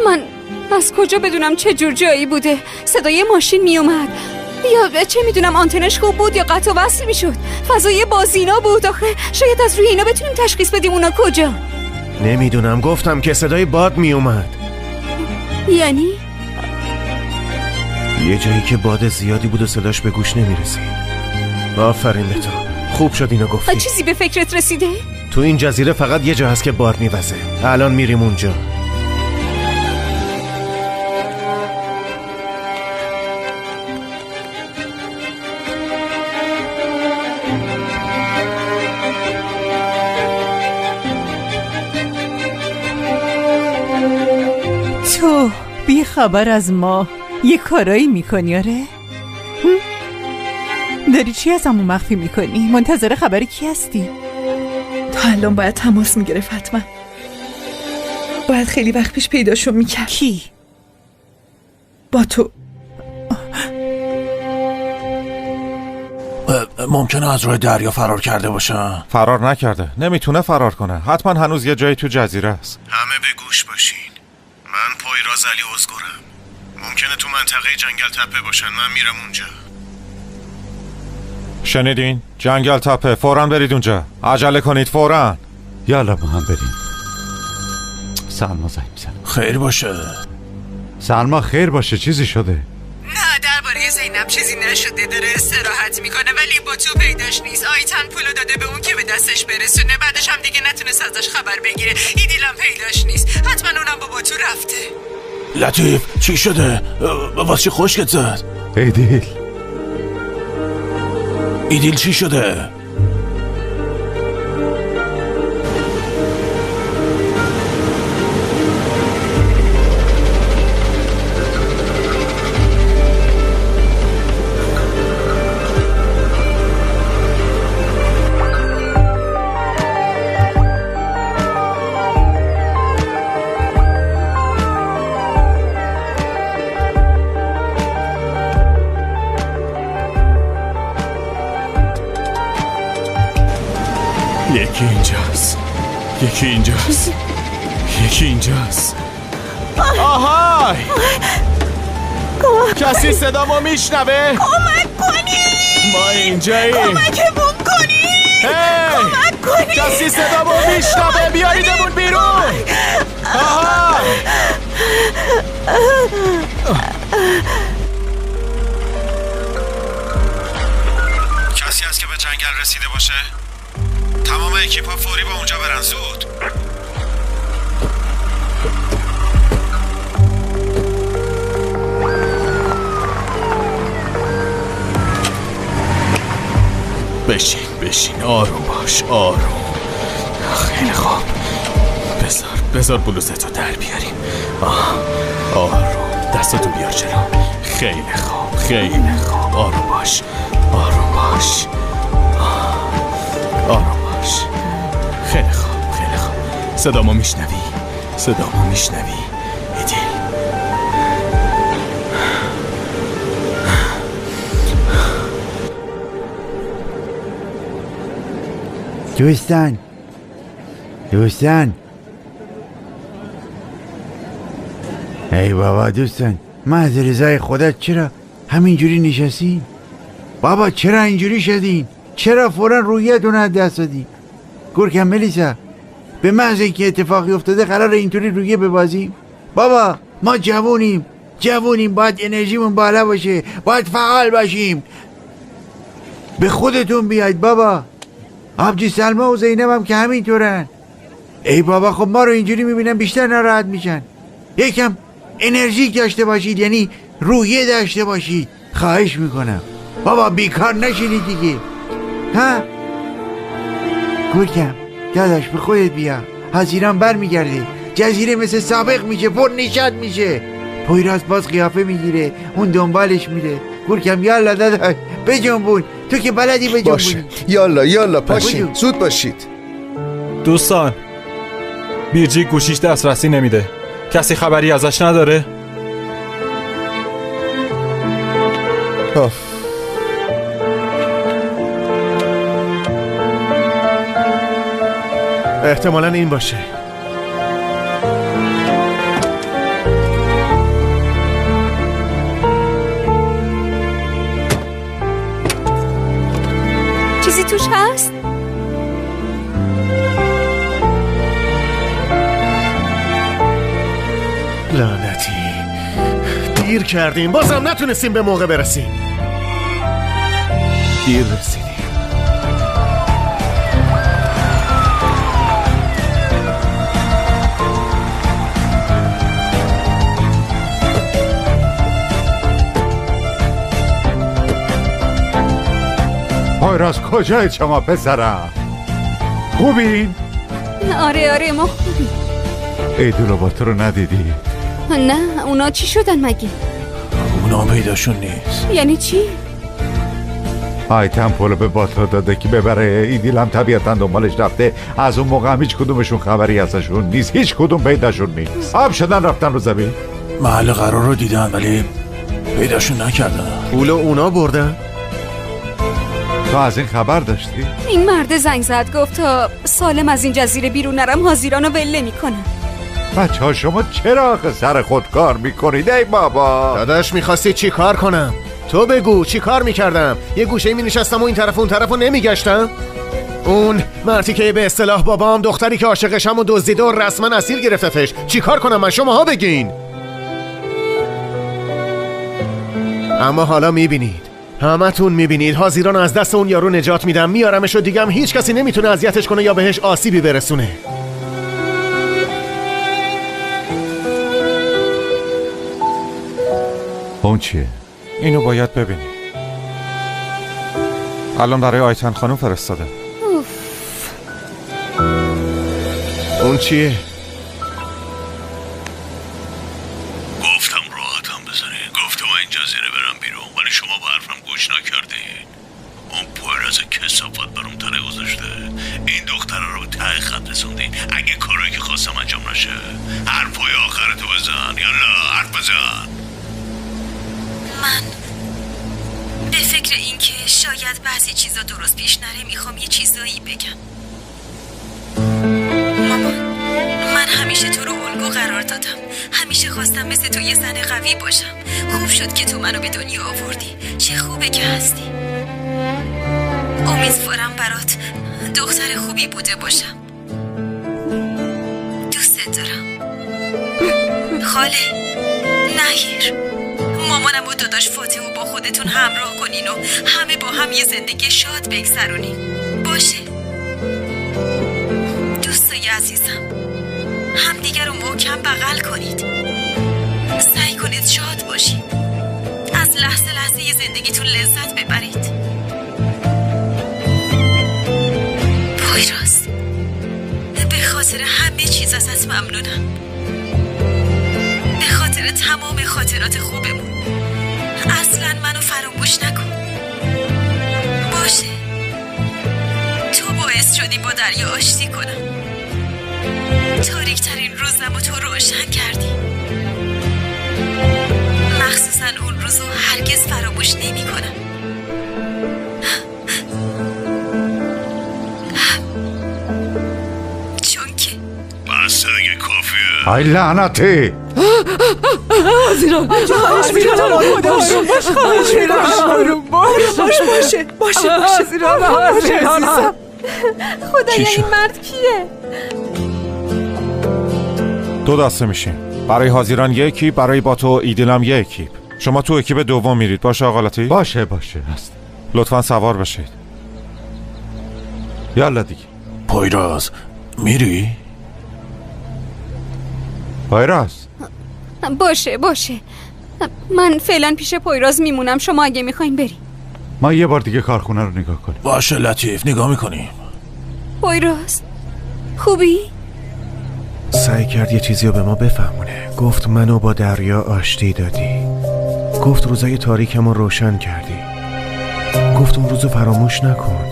من از کجا بدونم چه جور جایی بوده؟ صدای ماشین میومد. یا چه میدونم آنتنش خوب بود یا قطع و وصل میشد. فضای بازینا بود آخه. شاید از روی اینا بتونیم تشخیص بدیم اونا کجا.
نمیدونم، گفتم که صدای باد میومد.
یعنی؟
یه جایی که باد زیادی بود و صداش به گوش نمیرسید. آفرین به تو، خوب شد اینو گفتی.
چیزی به فکرت رسیده؟
تو این جزیره فقط یه جا هست که باد میوزه. الان میریم اونجا.
تو بی خبر از ما یه کارایی میکنی آره؟ داری چی از همون مخفی میکنی؟ منتظر خبر کی هستی؟ تا الان باید تماس میگرفت حتما. باید خیلی وقت پیش پیداشو میکرد. کی؟ با تو.
ممکنه از روی دریا فرار کرده باشه.
فرار نکرده، نمیتونه فرار کنه. حتما هنوز یه جایی تو جزیره است.
همه به گوش باشین. من پویراز علی ازگرم. ممکنه تو منطقه جنگل تپه باشن. من میرم اونجا.
شنیدین؟ جنگل تپه، فوراً برید اونجا. عجله کنید فوراً.
یالا ما هم بریم. سلما زنگ میزنم.
خیر باشه.
سلما خیر باشه، چیزی شده؟
نه درباره زینب چیزی نشده، داره استراحت میکنه ولی با تو پیداش نیست. آیتن پولو داده به اون که به دستش برسونه، بعدش هم دیگه نتونست ازش خبر بگیره. ایدیلم پیداش نیست، حتما اونم با تو رفته.
لطیف چی شده؟ واسه چی خشکت زد؟ ایدیل چی شده؟
یکی اینجاست، یکی اینجاست، یکی اینجاست. آهای! کسی صدامو میشنوه؟
کمک کنی!
ما اینجاییم.
کمکمون کنی! کمک کنی!
کسی صدامو میشنوه؟ بیاریدمون بیرون! آهای!
کسی هست که به جنگل رسیده باشه؟ تمام اکیپا فوری با اونجا برن، زود.
بشین آروم باش، آروم. خیلی خوب. بذار بلوزتو در بیاریم. آروم، دستتو بیار جلو. خیلی خوب، آروم باش. خیلی خوب. صدامو میشنوی؟ ایدیل.
دوستان ای بابا دوستان، محض رضای خودت چرا همینجوری نشستی؟ بابا چرا اینجوری شدین؟ چرا فورا روحیتون از دست دادین؟ گرکم ملیسا، به محض اینکه اتفاقی افتاده قرار اینطوری روحیه ببازیم؟ بابا ما جوونیم، باید انرژیمون بالا باشه، باید فعال باشیم. به خودتون بیاید بابا. آبجی سلما و زینب هم که همینطورن. ای بابا خب ما رو اینجوری میبینن بیشتر ناراحت میشن. یکم انرژی داشته باشید، یعنی روحیه داشته باشید، خواهش میکنم. بابا بیکار نشینید دیگه. ها گرکم داداش به خودت بیا. حزیران بر میگرده، جزیره مثل سابق میشه، پر نشاد میشه. پویراز باز قیافه میگیره، اون دنبالش میره. گرکم یالا داداش بجنبون، تو که بلدی بجنبونی.
باشه یالا پاشین، زود باشید.
دوستان، بیرجی گوشیش دسترسی نمیده. کسی خبری ازش نداره؟
احتمالاً این باشه.
چیزی توش هست؟
لعنتی، دیر کردیم، بازم نتونستیم به موقع برسیم. دیر رسیدیم.
پایراز کجایید شما پسرم؟ خوبین؟
آره ما خوبیم.
ایدولوبات رو ندیدی؟
نه اونا چی شدن مگه؟
اونا پیداشون نیست.
یعنی چی؟
آیتم پولو به باتا داده که ببره. ایدیل هم طبیعتا دنبالش رفته. از اون موقع هم هیچ کدومشون خبری ازشون نیست. هیچ کدوم پیداشون نیست. آب شدن رفتن رو زمین.
محل قرار رو دیدن ولی پیداشون نکردن.
پولو اونا بردن؟
تو از این خبر داشتی؟
این مرد زنگ زد گفت تا سالم از این جزیره بیرون نرم حاضیرانو ول میکنن.
بچه ها شما چرا آخه سر خود کار میکنید ای بابا؟
داداش میخواستی چی کار کنم؟ تو بگو چی کار میکردم؟ یه گوشه می نشستم و این طرف اون طرف رو نمیگشتم؟ اون مرتی که به اصطلاح بابام دختری که عاشقشم و دزدیده و رسما اسیر گرفتتش. چی کار کنم من؟ شماها بگین. اما حالا میبینید، همتون میبینید حاضران از دست اون یارو نجات میدم، میارمش و دیگه هم هیچ کسی نمیتونه اذیتش کنه یا بهش آسیبی برسونه.
اون چیه؟
اینو باید ببینی. الان برای آیتن خانم فرستاده.
اون چیه؟
گفتم راحتم بزنید. گفتم این جزیره برم بیرون ولی شما به حرفم گوش نکردید. اون پایراز کثافت برام تره گذاشته. این دختره رو به ته خط رسوندین. اگه کاری که خواستم انجام نشه حرفای آخرتو بزن. یالا حرف بزن.
من به فکر این که شاید بعضی چیزا درست پیش نره میخوام یه چیزایی بگم. مامان، من همیشه تو رو الگو قرار دادم. همیشه خواستم مثل تو یه زن قوی باشم. خوب شد که تو منو به دنیا آوردی. چه خوبه که هستی. امیدوارم برات دختر خوبی بوده باشم. دوست دارم. خاله نهیر، مامانم و داداش فاتحو با خودتون همراه کنین و همه با هم یه زندگی شاد بگذرونین. باشه دوستای عزیزم، همدیگه رو محکم بغل کنید. سعی کنید شاد باشید. از لحظه لحظه یه زندگیتون لذت ببرید. پایراز، به خاطر همه چیز ازت ممنونم. به خاطر تمام خاطرات خوبمون. اصلا منو فراموش نکن. باشه، تو باعث شدی با دریا آشتی کنم. تاریکترین روزمو تو روشن کردی. مخصوصا اون روزو هرگز فراموش نمی کنم. چون که
بس دیگه کافیه.
ای لعنتی.
حاضران
خواهش میکنم باشه.
خدایا این مرد کیه؟
دو دسته میشیم. برای حاضران یک اکیپ، برای با تو ایدیل هم یک اکیپ. شما تو اکیپ دوم میرید. باشه آقا لطیف؟
باشه هست.
لطفا سوار بشید.
یالا دیگه.
پایراز میری؟
پایراز
باشه من فعلا پیش پایراز میمونم. شما اگه میخواین بریم.
ما یه بار دیگه کارخونه رو نگاه کنیم.
باشه لطیف، نگاه میکنیم.
پایراز خوبی؟
سعی کرد یه چیزی رو به ما بفهمونه. گفت منو با دریا آشتی دادی. گفت روزای تاریکم رو روشن کردی. گفت اون روزو فراموش نکن.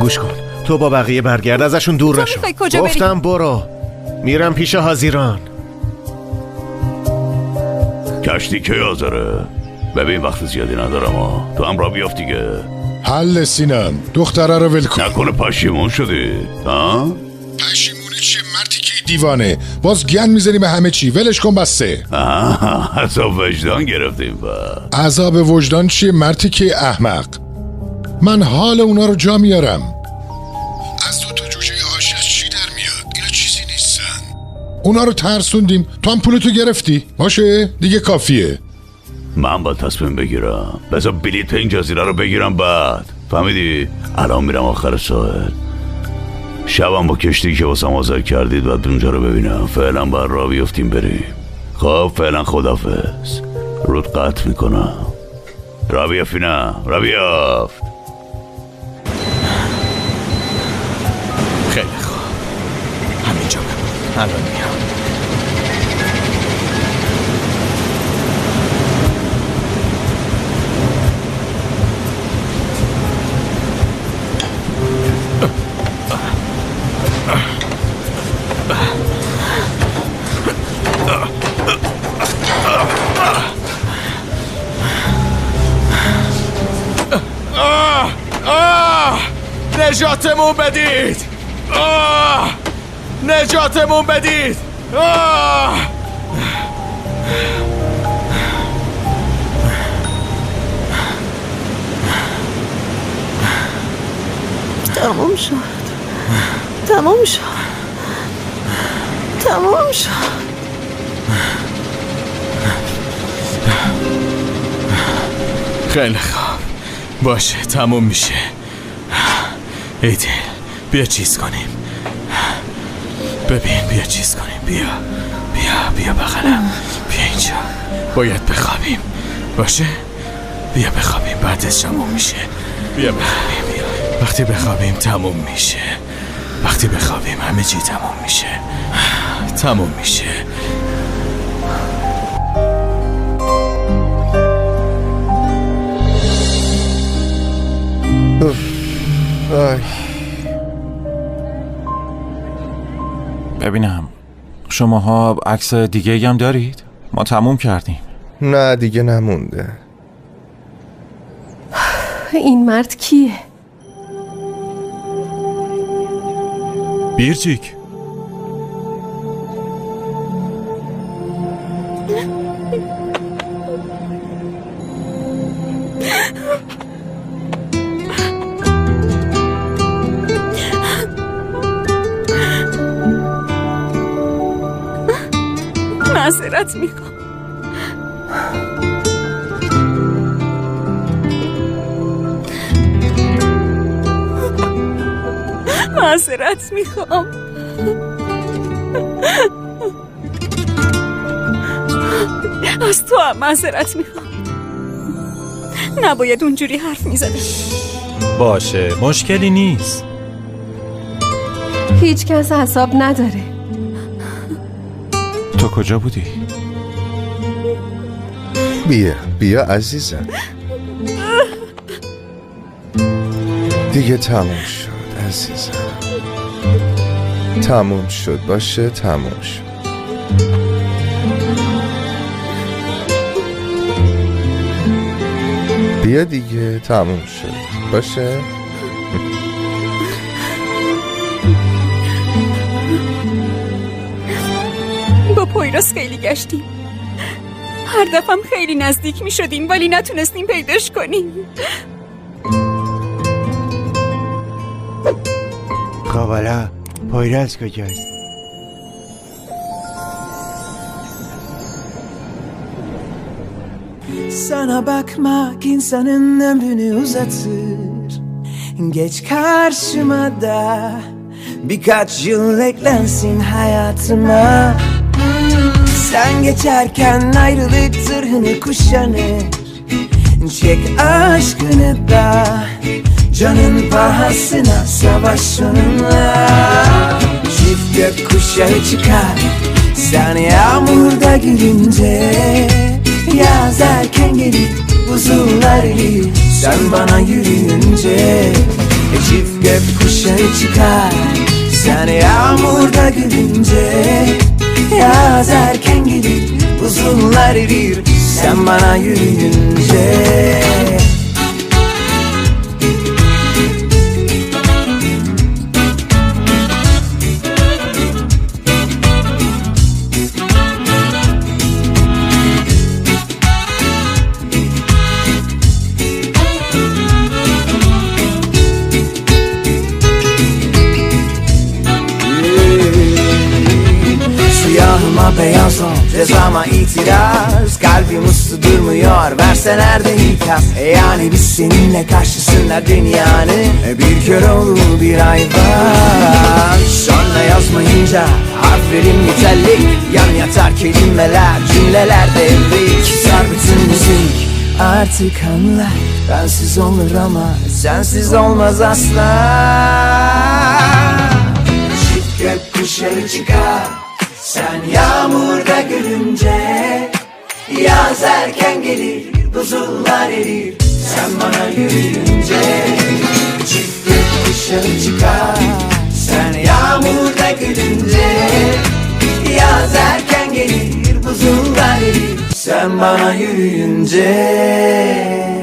گوش کن، تو با بقیه برگرد، ازشون دور نشو. گفتم برو. میرم پیش حاضران.
کشتی که حاضره؟ ببین وقت زیادی ندارم تو هم را بیافت دیگه.
حل سینم، دختره رو ول کن.
نکنه پشیمون شدی؟ ها؟
پشیمونی چه؟ مرتی که دیوانه باز گن میزنی به همه چی. ولش کن بسته.
عذاب وجدان گرفتیم با.
عذاب وجدان چیه مرتی که احمق؟ من حال اونا رو جا میارم. از 2 تا جوجه عاشق چی در میاد؟ اینا چیزی نیستن. اونا رو ترسوندیم، تو هم پولتو گرفتی. باشه دیگه کافیه.
من باید تصمیم بگیرم. بذار بلیط این جزیره رو بگیرم بعد. فهمیدی؟ الان میرم آخر ساحل. شبم با کشتی که واسم آزاد کردید باید اونجا رو ببینم. فعلا باید راه بیفتیم بریم. خب فعلا خدافظ. رود قطع میکنم. راه بیافتی نه؟ راه بیافت.
خیلی خوب، همینجا بمون. الان میام. نجاتمون بدید! نجاتمون بدید!
تموم شد. تموم شد. تموم شد.
خیلی خوب، باشه تموم میشه. ایدی بیا چیز کنیم. ببین بیا چیز کنیم. بیا بغلم. بیا اینجا. باید بخوابیم. باشه بیا بخوابیم، بعدش تموم میشه. بیا بخوابیم. بیا. وقتی بخوابیم تموم میشه. وقتی بخوابیم همه چی تموم میشه. تموم میشه.
ببینم شماها عکس دیگه هم دارید؟ ما تموم کردیم.
نه دیگه نمونده.
این مرد کیه؟
بیرجیک.
معذرت میخوام. معذرت میخوام. از تو هم معذرت میخوام. نباید اونجوری حرف میزدم.
باشه مشکلی نیست.
هیچ کس حساب نداره.
تو کجا بودی؟
بیا عزیزم. دیگه تموم شد عزیزم. تموم شد. باشه تموم شد. بیا دیگه تموم شد. باشه
با پویراس خیلی گشتیم. هر دفعه خیلی نزدیک می شدیم ولی نتونستیم پیداش کنیم.
خب حالا پویراس کجاست؟
Sana bakmak insanın ömrünü uzatır. Geç karşıma da birkaç yıl eklensin hayatıma. Sen geçerken ayrılık zırhını kuşanır. Çek aşkını da canın pahasına savaş onunla. Çift gökkuşağı çıkar sen yağmurda gülünce. Yaz erken gelir buzullar erir sen bana yürüyünce. Çift gökkuşağı çıkar sen yağmurda gülünce. Yaz erken gelir buzullar erir sen bana yürüyünce. yaz. Kalbim uslu durmuyor, verse nerede ikaz. Yani biz seninle karşısında dünyanın bir kör oğlu bir ay var. Sonra yazmayınca harflerin nitelik, yan yatar kelimeler, cümleler devrik. Sar bütün müzik artık anla, bensiz olur ama sensiz olmaz asla. Çık gökkuşağı çıkar, sen yağmurda gülünce. Yaz erken gelir, buzullar erir, sen bana yürüyünce. Çık gökkuşağı çıkar, sen yağmurda gülünce. Yaz erken gelir, buzullar erir, sen bana yürüyünce.